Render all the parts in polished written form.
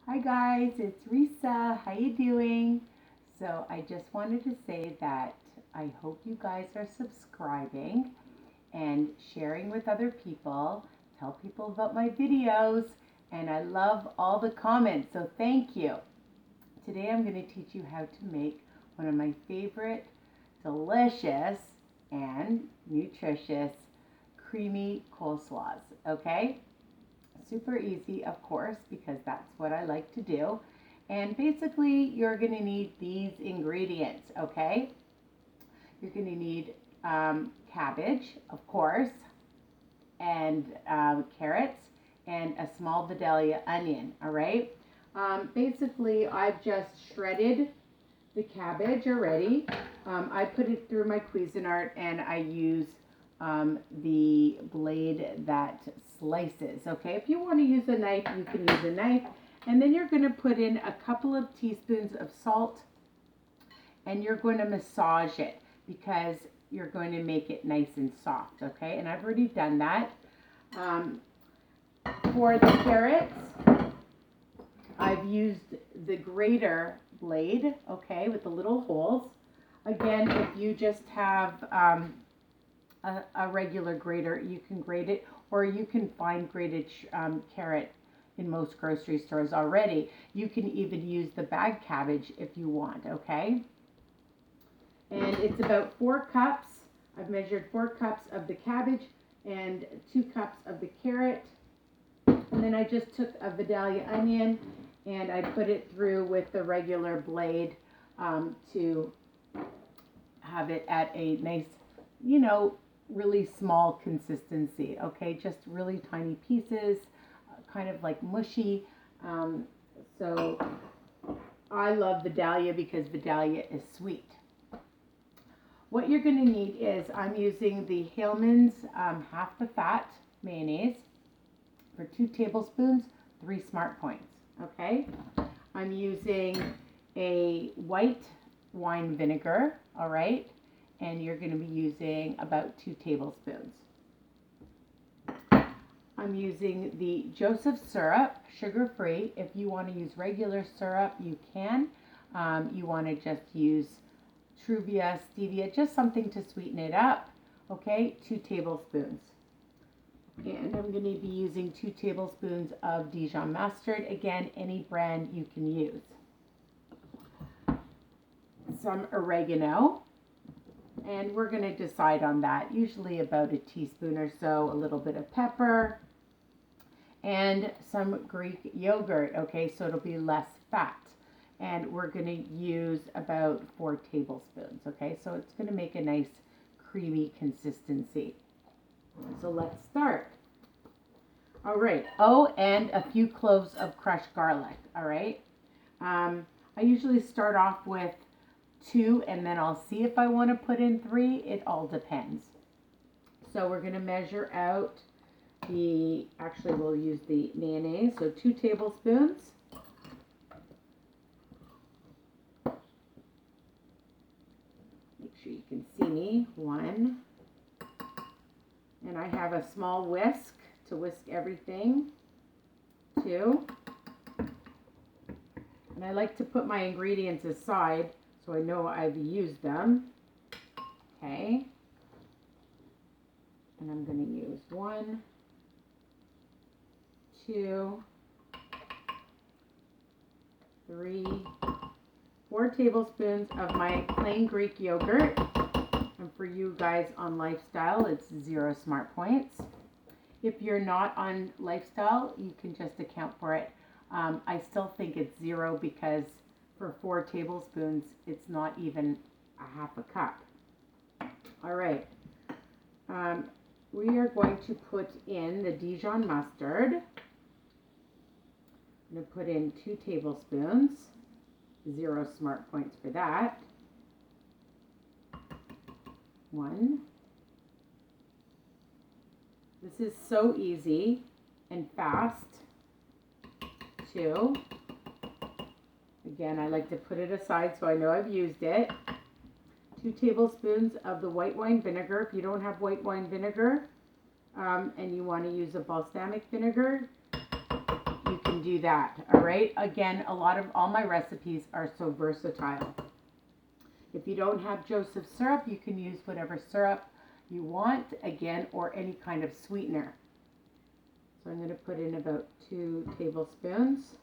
Hi guys, it's Risa. How you doing? So I just wanted to say that I hope you guys are subscribing and sharing with other people. Tell people about my videos, and I love all the comments, so thank you. Today I'm going to teach you how to make one of my favorite delicious and nutritious creamy coleslaws, okay? Super easy, of course, because that's what I like to do. And basically, you're going to need these ingredients, okay? You're going to need cabbage, of course, and carrots, and a small Vidalia onion, all right? Basically, I've just shredded the cabbage already. I put it through my Cuisinart, and I use the blade that slices. Okay, if you want to use a knife, you can use a knife. And then you're going to put in a couple of teaspoons of salt, and you're going to massage it because you're going to make it nice and soft. Okay, and I've already done that. For the carrots, I've used the grater blade, okay, with the little holes. Again, if you just have a regular grater, you can grate it, or you can find grated carrot in most grocery stores already. You can even use the bag cabbage if you want, okay? And it's about 4 cups. I've measured 4 cups of the cabbage and 2 cups of the carrot. And then I just took a Vidalia onion and I put it through with the regular blade to have it at a nice, really small consistency, okay? Just really tiny pieces, kind of like mushy. So I love Vidalia because Vidalia is sweet. What you're going to need is, I'm using the HELLMANS half the fat mayonnaise for 2 tablespoons, 3 smart points, okay? I'm using a white wine vinegar, all right? And you're going to be using about 2 tablespoons. I'm using the Joseph syrup, sugar-free. If you want to use regular syrup, you can. You want to just use Truvia, Stevia, just something to sweeten it up. Okay, 2 tablespoons. And I'm going to be using 2 tablespoons of Dijon mustard. Again, any brand you can use. Some oregano. And we're going to decide on that, usually about a teaspoon or so, a little bit of pepper, and some Greek yogurt, okay, so it'll be less fat. And we're going to use about 4 tablespoons, okay, so it's going to make a nice creamy consistency. So let's start. All right, oh, and a few cloves of crushed garlic, all right. I usually start off with 2, and then I'll see if I want to put in 3. It all depends. So we're going to measure out actually we'll use the mayonnaise, so 2 tablespoons. Make sure you can see me. 1. And I have a small whisk to whisk everything. 2. And I like to put my ingredients aside so I know I've used them. Okay. And I'm going to use 1, 2, 3, 4 tablespoons of my plain Greek yogurt. And for you guys on lifestyle, it's 0 smart points. If you're not on lifestyle, you can just account for it. I still think it's 0 because for 4 tablespoons, it's not even a half a cup. All right. We are going to put in the Dijon mustard. I'm going to put in 2 tablespoons. 0 smart points for that. 1. This is so easy and fast. 2. Again, I like to put it aside so I know I've used it. 2 tablespoons of the white wine vinegar. If you don't have white wine vinegar and you want to use a balsamic vinegar, you you can do that. All right. Again, all my recipes are so versatile. If you don't have Joseph's syrup, you can use whatever syrup you want, again, or any kind of sweetener. So I'm going to put in about 2 tablespoons.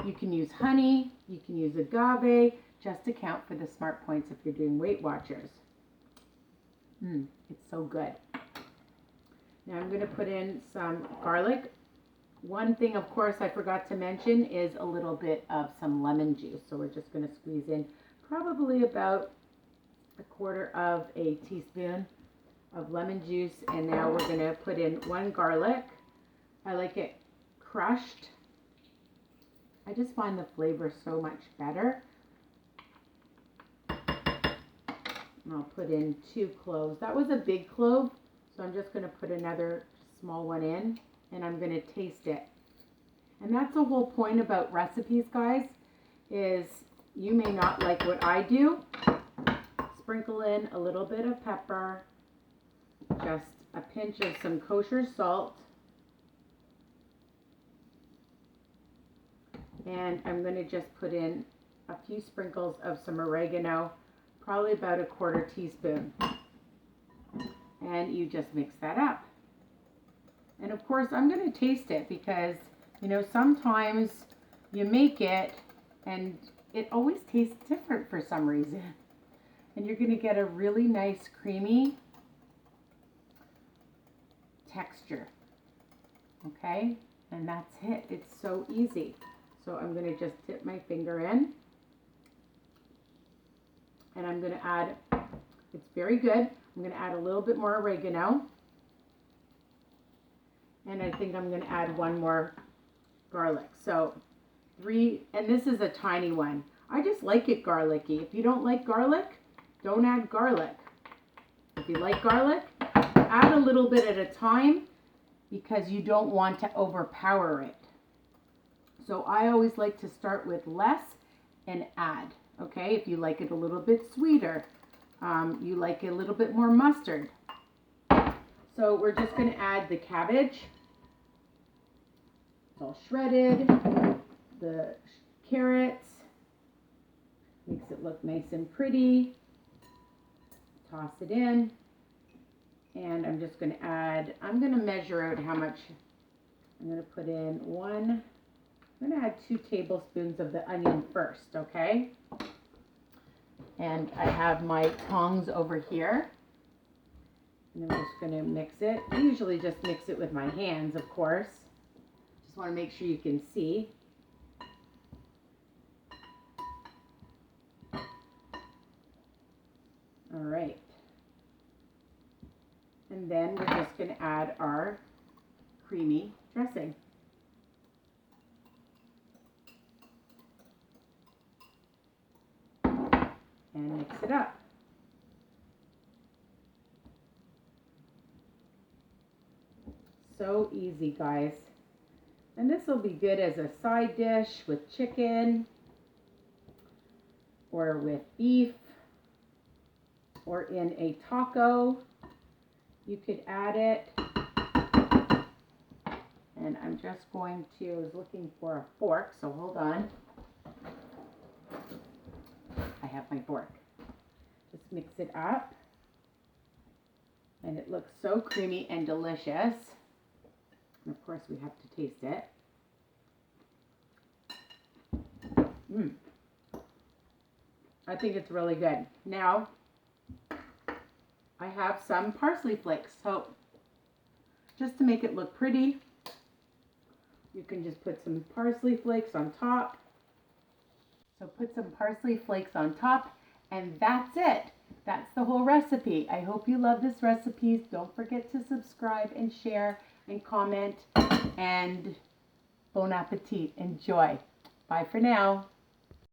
You can use honey, you can use agave, just to count for the smart points if you're doing Weight Watchers. It's so good. Now I'm going to put in some garlic. One thing, of course, I forgot to mention is a little bit of some lemon juice. So we're just going to squeeze in probably about 1/4 teaspoon of lemon juice. And now we're going to put in 1 garlic. I like it crushed. I just find the flavor so much better. And I'll put in 2 cloves. That was a big clove, so I'm just going to put another small one in, and I'm going to taste it. And that's the whole point about recipes, guys, is you may not like what I do. Sprinkle in a little bit of pepper, just a pinch of some kosher salt, and I'm going to just put in a few sprinkles of some oregano, probably about 1/4 teaspoon. And you just mix that up. And of course, I'm going to taste it because, you know, sometimes you make it and it always tastes different for some reason. And you're going to get a really nice creamy texture. Okay? And that's it. It's so easy. So I'm going to just dip my finger in. And I'm going to add, it's very good, I'm going to add a little bit more oregano. And I think I'm going to add 1 more garlic. So 3, and this is a tiny one. I just like it garlicky. If you don't like garlic, don't add garlic. If you like garlic, add a little bit at a time because you don't want to overpower it. So I always like to start with less and add. Okay, if you like it a little bit sweeter, you like it a little bit more mustard. So we're just going to add the cabbage. It's all shredded. The carrots. Makes it look nice and pretty. Toss it in. And I'm just going to add, I'm going to measure out how much. I'm going to put in I'm going to add 2 tablespoons of the onion first, okay? And I have my tongs over here. And I'm just going to mix it. I usually just mix it with my hands, of course. Just want to make sure you can see. All right. And then we're just going to add our creamy dressing. And mix it up. So easy, guys. And this will be good as a side dish with chicken or with beef or in a taco. You could add it. And I'm just going to, I was looking for a fork, so hold on. I have my fork. Just mix it up. And it looks so creamy and delicious. And of course we have to taste it. I think it's really good. Now, I have some parsley flakes. So, just to make it look pretty, you can just put some parsley flakes on top. So put some parsley flakes on top, and that's it. That's the whole recipe. I hope you love this recipe. Don't forget to subscribe and share and comment, and bon appetit. Enjoy. Bye for now.